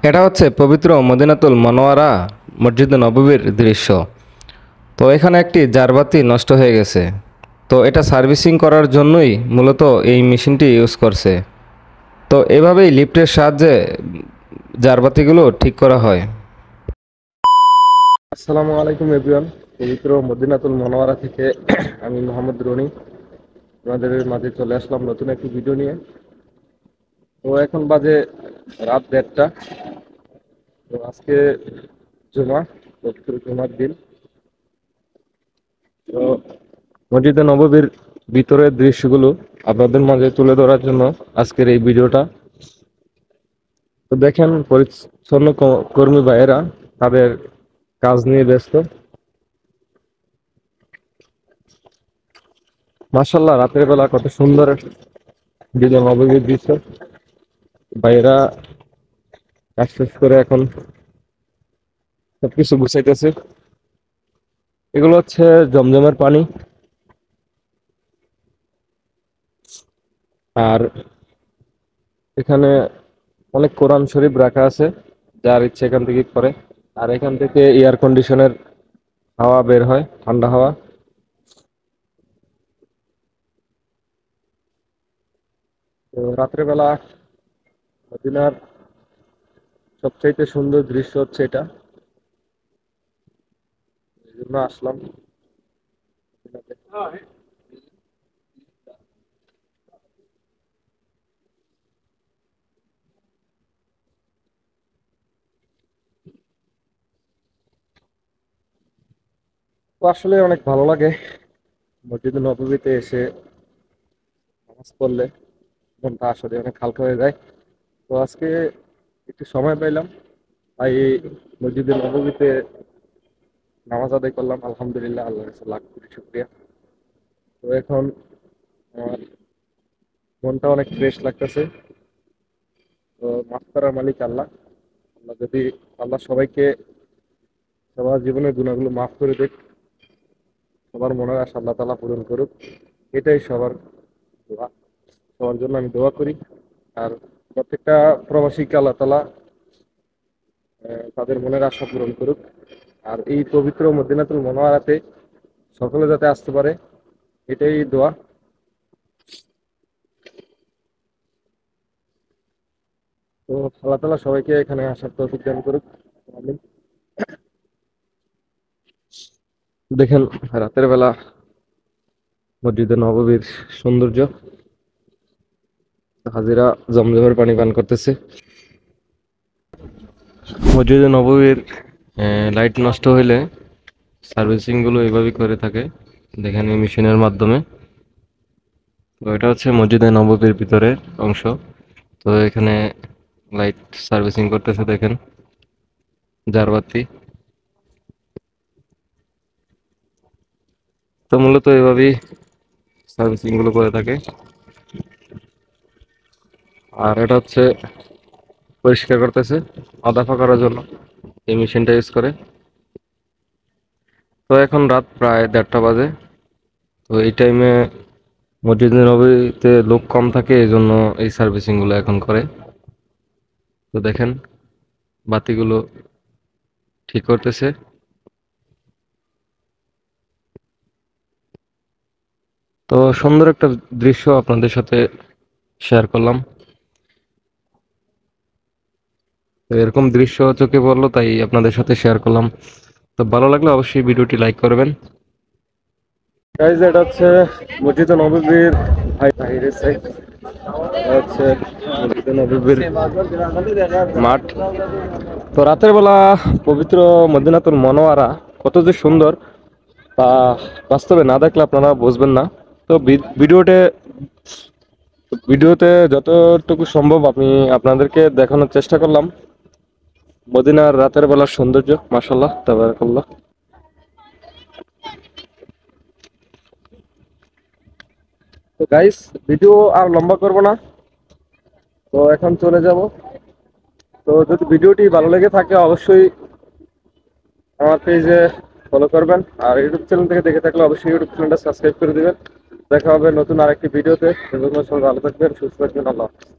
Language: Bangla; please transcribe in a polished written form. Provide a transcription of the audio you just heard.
এটা হচ্ছে পবিত্র মদিনাতুল মনোয়ারা মসজিদে নববীর দৃশ্য। তো এখানে একটি জারবাতি নষ্ট হয়ে গেছে। তো এটা সার্ভিসিং করার জন্যই মূলত এই মেশিনটি ইউজ করছে। তো এভাবেই লিফটের সাহায্যে জারবাতিগুলো ঠিক করা হয়। আসসালামু আলাইকুম এভরিওয়ান। পবিত্র মদিনাতুল মনোয়ারা থেকে আমি মোহাম্মদ রনি আপনাদের মাঝে চলে আসলাম নতুন একটি ভিডিও নিয়ে। তো এখন বাজে রাত 1:30। তো আজকে জুমা, পবিত্র জুমার দিন। তো মসজিদে নববীর ভিতরের দৃশ্যগুলো আপনাদের মাঝে তুলে ধরার জন্য আজকের এই ভিডিওটা। তো দেখেন পরিচ্ছন্ন কর্মী ভাইয়েরা তাদের কাজ নিয়ে ব্যস্ত। মাশাআল্লাহ, রাতের বেলা কত সুন্দর মসজিদে নববীর দৃশ্য। ভাইয়েরা কাজ শেষ করে এখন সবকিছু গুছাইতেছে। এগুলো হচ্ছে জমজমের পানি। আর এখানে অনেক কোরআন শরীফ রাখা আছে, যার ইচ্ছে এখান থেকে করে। আর এখান থেকে এয়ার কন্ডিশনের হাওয়া বের হয়, ঠান্ডা হাওয়া। তো রাত্রে বেলা মদিনার সবচাইতে সুন্দর দৃশ্য হচ্ছে এটা, এই জন্য আসলাম মদিনাতে। তো আসলে অনেক ভালো লাগে মসজিদে নববীতে এসে নামাজ পড়লে, মনটা আসলে অনেক হালকা হয়ে যায়। তো আজকে একটু সময় পাইলাম, তাই মসজিদে নববীতে নামাজ আদায় করলাম। আলহামদুলিল্লাহ, আল্লাহর কাছে লাখ কোটি শুকরিয়া। তো এখন আমার মনটা অনেক ফ্রেশ লাগতেছে। তো মাফ করার মালিক আল্লাহ। আল্লাহ যদি আল্লাহ সবাইকে সবার জীবনের গুণাগুলো মাফ করে দেখ, সবার মনের আশা আল্লাহ তাআলা পূরণ করুক, এটাই সবার দোয়া। সবার জন্য আমি দোয়া করি। আর প্রত্যেকটা প্রবাসীকে আল্লাহ তাআলা তাদের মনের আশা পূরণ করুক। আর এই পবিত্র মদিনাতুল মুনাওয়ারাতে সকলে যাতে আসতে পারে, এটাই দোয়া। তো আল্লাহ তাআলা সবাইকে এখানে আসার তৌফিক দান করুক, আমিন। দেখেন রাতের বেলা মসজিদে নববীর সৌন্দর্য। হাজিরা জমজমের পানি পান করতেছে। মসজিদে নববীর লাইট নষ্ট হইলে সার্ভিসিং গুলো এইভাবেই করে থাকে, দেখেন এই মেশিনের মাধ্যমে। তো এটা হচ্ছে মসজিদে নববীর ভিতরের অংশ। তো এখানে লাইট সার্ভিসিং করতেছে, দেখেন জারবাতি। তো মূলত এভাবেই সার্ভিসিং গুলো করে থাকে। আর এটা হচ্ছে পরিষ্কার করতেছে আদাফা করার জন্য এই মেশিনটা ইউজ করে। তো এখন রাত প্রায় 1:30 বাজে। তো এই টাইমে মসজিদে নববীতে লোক কম থাকে, এই জন্য এই সার্ভিসিং গুলো এখন করে। তো দেখেন বাতিগুলো ঠিক করতেছে। তো সুন্দর একটা দৃশ্য আপনাদের সাথে শেয়ার করলাম। তো এরকম দৃশ্য চোখে পড়লো, তাই আপনাদের সাথে শেয়ার করলাম। তো ভালো লাগলে অবশ্যই ভিডিওটি লাইক করবেন। গাইজ, এটা হচ্ছে মসজিদে নববীর বাইরের সাইড, হচ্ছে মসজিদে নববীর মাঠ। তো রাতের বেলা পবিত্র মদিনাতুল মনোয়ারা কত যে সুন্দর, তা বাস্তবে না দেখলে আপনারা বুঝবেন না। তো ভিডিওতে যতটুকু সম্ভব আমি আপনাদেরকে দেখানোর চেষ্টা করলাম মদিনার রাতের বেলার সৌন্দর্য। মাশাআল্লাহ, তাবারাকাল্লাহ। তো গাইস, ভিডিও আর লম্বা করব না, তো এখন চলে যাব। তো যদি ভিডিওটি ভালো লেগে থাকে অবশ্যই আমার পেজে ফলো করবেন, আর ইউটিউব চ্যানেল থেকে দেখে থাকলে অবশ্যই ইউটিউব চ্যানেলটা সাবস্ক্রাইব করে দিবেন। দেখা হবে নতুন আরেকটি ভিডিওতে। সবাই ভালো থাকবেন, সুস্থ থাকবেন। আল্লাহ হাফেজ।